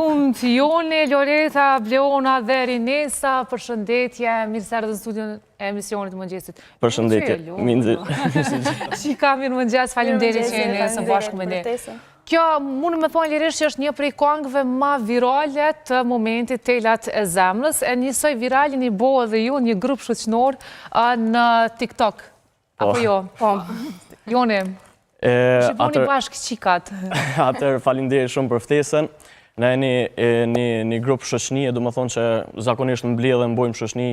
shumë Joni, Loreta, Bleona dhe Rinesa, përshëndetje, mirë se erdhët në studion e emisionit të mëngjesit. Përshëndetje, Shika, mirë mëngjes, faleminderit që jeni së bashku me ne. Kjo, mund me thonë lirisht që është një prej këngëve ma virale të momentit Telat e Zemrës, e njësoj viralin i bo edhe ju një grup shoqënor në TikTok. Apo jo? Po. Joni, shqiponi bashkë qikat. Atër, faleminderit shumë për ftesën. Ne një grup shoqënie, do më thonë që zakonisht mbledhem, bojmë shoqëni,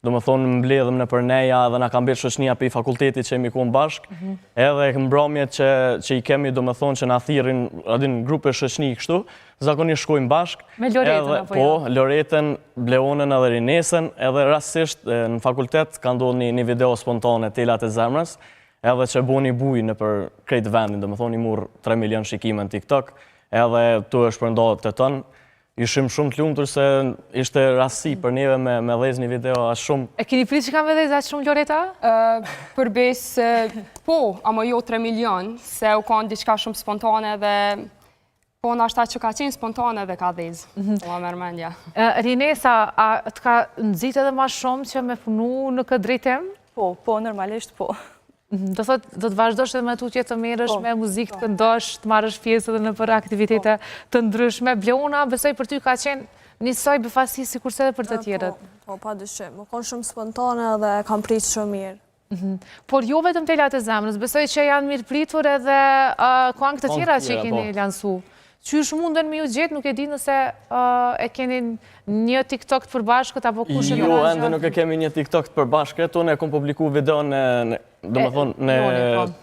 do më thonë mbledhem në përneja dhe na kam betë shoqënia për i fakultetit që jemi konë bashkë, edhe mbrëmjet që i kemi, do më thonë që na thirin adin grupe shoqëni kështu, zakonisht shkojmë bashkë. Me Loretën apo jo? Po, Loretën, Bleonën edhe Rinesën, edhe rastësisht në fakultet ka ndodhur një video spontane Telat e Zemrës, edhe që bo një buj në për krejt vendin, do më thonë i murë 3 milion shikime në TikTok, edhe tu është përndohet të tënë. Ishim shumë të lumtur se ishte rasti për neve me dhez një video ashtë shumë. E keni prit që kam me dhez ashtë shumë, Loreta? Përbes, po, ama jo 3 milion, se u kanë diçka shumë spontane dhe po në ashta që ka qenë spontane dhe ka dhez. Ma mërmendja. Rinesa, a të ka nëzit edhe ma shumë që me punu në këtë drejtim? Po, normalisht po. Do thot, do të vazhdosh edhe me tutje të merresh me muzikë të ndosh, të marrësh pjesë edhe në për aktivitete të ndryshme. Bleona, besoj për ty ka qenë njësoj befasi si kurse edhe për të tjerët. Po, pa dyshim. Më konë shumë spontane dhe kam pritë shumë mirë. Por jo vetëm Telat e Zemrës, besoj që janë mirë pritur edhe këngë të tjera që keni lansu. Qysh mundën me ju gjetë, nuk e di nëse e keni një TikTok të përbashkët apo kushën Jo, ende nuk e kemi një TikTok të përbashkët, unë e kom publiku video në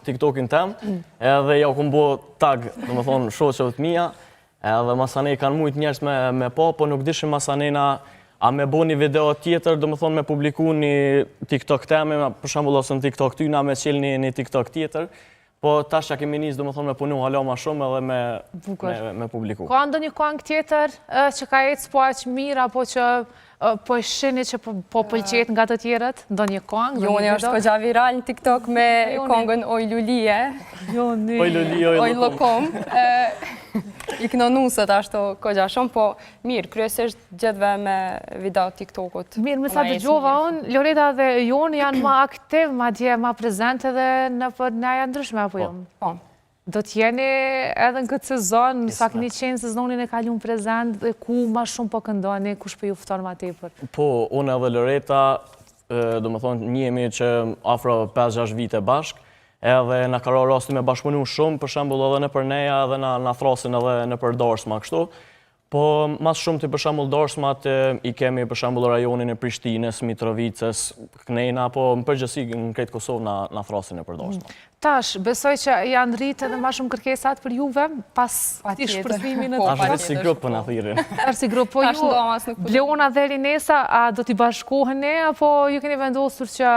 TikTokin tem, edhe ja u kom bo tag, do më thonë, shoqeve të mija, edhe masanej kanë mujt njerës me po nuk dishim masanejna a me bo një video tjetër, do më thonë me publiku një TikTok teme, për shambull ose në TikTok tyna me qel një TikTok tjetër, po tash që kemi njës, do më thonë, me punu hala ma shumë edhe me publiku. Ka ndo një këngë tjetër që ka ecë po aqë mirë, apo që po e shini që po pëlqet nga të tjerët? Ndo një këngë? Joni është këgja viral në TikTok me këngën Oj Lulie. Oj Lulie, Oj Lokom. I këno nusët ashtu këgja shumë, po mirë, kryesisht gjithve me video TikTokut. Mirë, me sa të gjova unë, Loreta dhe Joni janë ma aktiv, ma dje, ma prezent edhe në përneja ndryshme, apo jo? Po. Do t'jeni edhe në këtë sezon, sa këni qenë sezonin e kalun prezent, dhe ku ma shumë po këndoni, kush për ju fëton ma tepër? Po, unë edhe Loreta, do më thonë, njemi që afro 5-6 vite bashkë, edhe në karo rasti me bashkëpunu shumë, për shembull edhe në për neja, edhe në thrasin edhe në për dorsma kështu. Po, mas shumë të për shembull dorsmat i kemi për shembull rajonin e Prishtines, Mitrovicës, Knejna, po në përgjësi në krejtë Kosovë në thrasin e për dorsma. Tash, besoj që janë rritë edhe ma shumë kërkesat për juve, pas ti shpërthimin e të Ashtë si grupë për në thirin. Ashtë si grupë, po ju, Bleona dhe Rinesa, a do t'i bashkohën e, apo ju keni vendosur që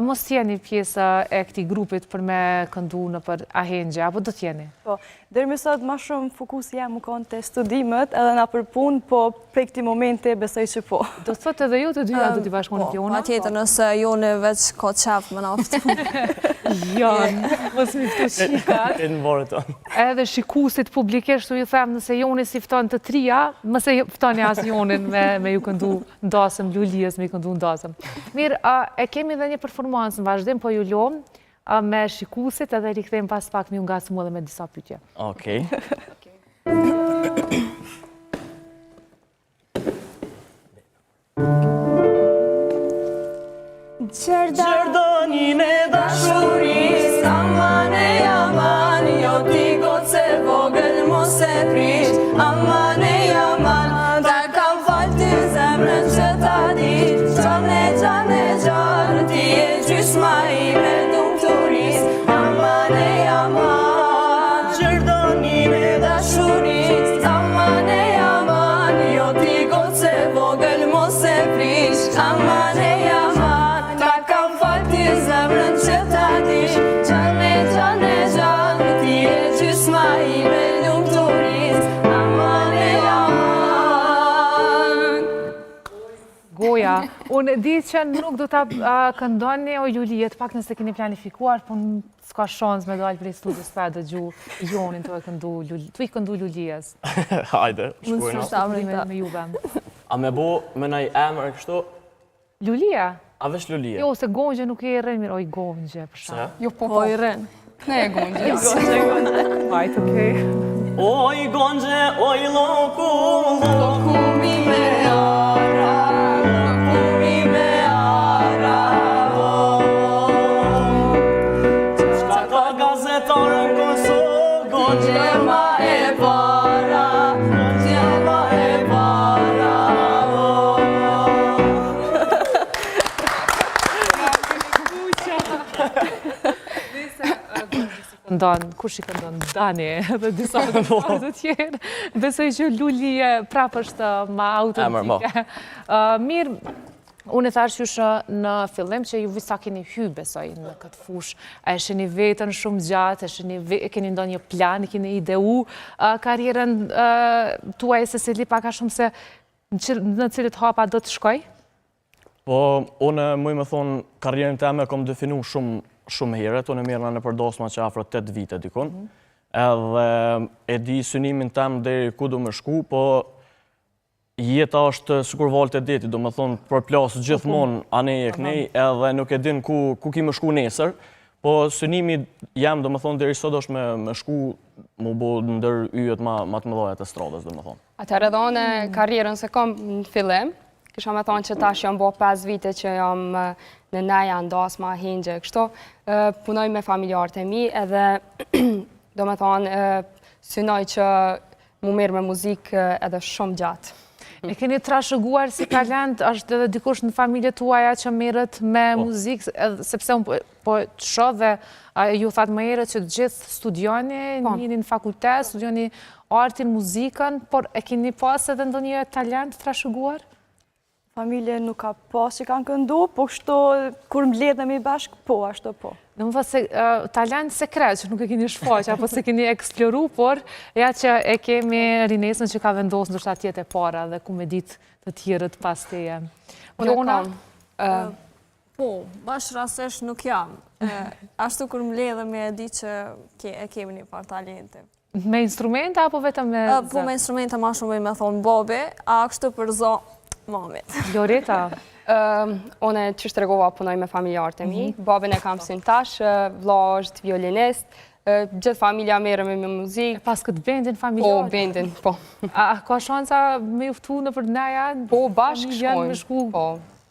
mos t'jeni pjesë e këti grupit për me këndu në për ahengje, apo do t'jeni? Po, deri më sot ma shumë fokus jam më konë të studimet edhe na për punë, po prej këti momente besoj që po. Do të thot edhe ju të dyja do t'i bashkohën Po, Bleona? pa tjetër nëse Joni veç ka qef më naftë. Janë, mos mi ftu shikat. E në vorë tonë. Edhe shikusit publikisht u ju them nëse Joni si fton të trija, mëse ftoni as Jonin me ju këndu ndasëm, Lulijes me ju këndu ndasëm. Mirë, e kemi dhe një performansë në vazhdim, po ju lom me shikusit edhe rikthejmë pas pak mi nga smu edhe me disa pyetje. Okej. Gjerdanin e dashuris, aman e aman, jo t'i goce vogël mos e prish, aman e aman, ta kam fal t'i zemrën që ta di, gjane, gjane, gjane, ti e gjysma ime dum turis, aman e aman. Gjerdanin e dashuris, aman e aman, jo t'i goce vogël mos e prish, aman e aman, zemrën që ta dish, gjane, gjane, gjane, ti e gjysma ime lumë turist, aman e aman. Goja, Unë di që nuk do ta këndoni o Juliet, pak nëse keni planifikuar, po s'ka shans me dalë prej studios pa dëgju Jonin të i këndu Julies. Hajde, shkujna. Me juve. A me bo me naj emër kështu? Julia? A vesh Lulia? Jo, se Gonxhe nuk e rrën mirë, oj Gonxhe, për shkak. Jo, po i rën. Ne e Gonxhe. Hajt, okej. Oj Gonxhe, oj loku, Lokumi me ara, lokumi me ara. Qka ka gazetarë në Kosovë, Gonxhe Ma e para, ma e para. Këndon, kush i këndon? Dani, dhe disa të tjerë. Besoj që Luli prapë është ma autentike. Mirë, unë e thash jush në fillim që ju visa keni hy, besoj, në këtë fush. A e sheni vetën shumë gjatë, e keni ndonjë plan, keni ideu karierën tuaj se cili paka shumë se në cilit hapa do të shkoj? Po, unë muj me thonë, karierën teme kom definu shumë herët, unë e mirëna në përdosma që afro 8 vite dikun, edhe e di synimin tem deri ku du me shku, po jeta është sikur valët e deti, do me thonë përplasë gjithmonë anej e knej, edhe nuk e din ku ki me shku nesër, po synimi jam, do me thonë, deri sot është me shku mu bo ndër yjet ma të mëdhajat e stradës, do me thonë. Atëherë edhe unë karierën se kom në fillim, kisha me thonë që tash jam bo 5 vite që jam në neja, ndasma, hingje, kështu, punoj me familjarët e mi edhe do me thonë synoj që mu mirë me muzikë edhe shumë gjatë. E keni trashëguar si talent, është edhe dikush në familje tuaja që merret me muzikë, sepse unë po të shoh dhe ju thatë më herët që të gjithë studioni, njëni në fakultet, studioni artin, muzikën, por e keni pas edhe ndonjë talent trashëguar? Familje nuk ka pas që kanë këndu, po kështu kur mbledhemi bashkë, po, ashtu po. Në më thë se talent sekret që nuk e keni shfaq, apo se keni eksploru, por ja që e kemi Rinesën që ka vendosë ndërsa tjetë e para dhe ku me ditë të tjerët pas teje. Po, bashkë rastesh nuk jam. Ashtu kur mbledhemi e di që e kemi një par talente. Me instrumenta apo vetëm me zë? Po me instrumenta ma shumë me thonë bobe, a kështu për zo mamit. Loreta? Unë që shtregova punoj me familjarët e mi, babin e kam sën tash, vlla është violinist, gjithë familja merrem me muzikë. Pas këtë bendin familjarë? Po, bendin, po. A ka shansa me juftu në për neja? Po, bashkë shkojmë. Po.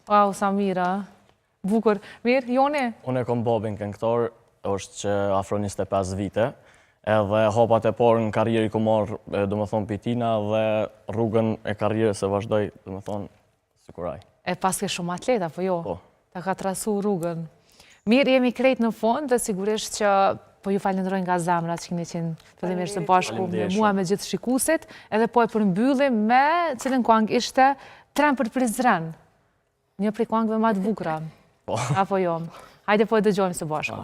Au, sa mira. Bukur. Mirë, Jone? Unë e kom babin këngëtar, është që afro 25 vite, edhe hapat e parë në karrieri ku marrë, do më thonë, pitina dhe rrugën e karrierës e vazhdoj, do më thonë, sikuraj. E pas ke shumë atleta, po jo? Po. Ta ka trasu rrugën. Mirë, jemi krejt në fond dhe sigurisht që po ju falenderojnë nga zemra që keni qenë fillimisht së bashku me mua me gjithë shikuesit, edhe po e përmbyllim me cilën këngë ishte Tren për Prizren. Një prej këngëve më të bukura. Po. Apo jo? Hajde po e dëgjojmë së bashku.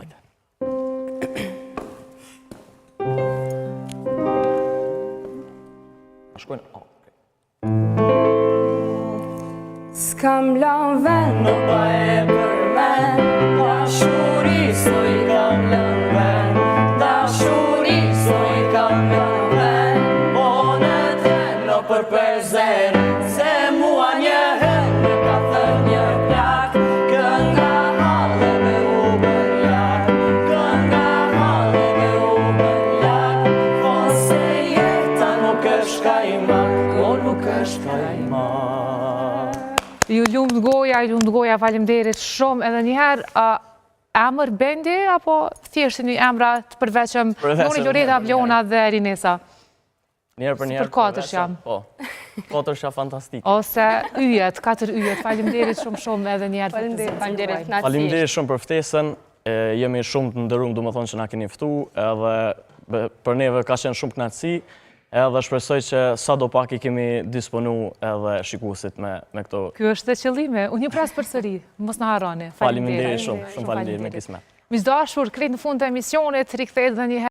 S'kam lan vend, në pa e përmen, dashuri s'oj kam lan vend, dashuri s'oj kam lan vend, po në tren në për Prizren, se mua një herë në ka thënë një plak, kënga halleve u bën lak, kënga halleve u bën lak, po se jeta nuk është ka i mak, ko nuk është ka i mak. Ju lumt goja, faleminderit shumë edhe njëherë, emër bendi, apo thjesht një emra të përveçëm Noni, Loreta, Vlona dhe Rinesa? Njerë për njerë. Për katërsh jam. Po, katërsh jam fantastik. Ose yjet, 4 yjet, faleminderit shumë edhe njëherë. Faleminderit, Faleminderit shumë për ftesën, jemi shumë të ndërum, du më thonë që na keni ftu, edhe për neve ka qenë shumë kënaqësi, edhe shpresoj që sa do pak I kemi disponu edhe shikuesit me këto. Ky është e qëllimi. Unë ju pras përsëri, mos na harroni. Faleminderit shumë, faleminderit me kismet. Miqdashur, krejt në fund të emisionit, rikthehet edhe një herë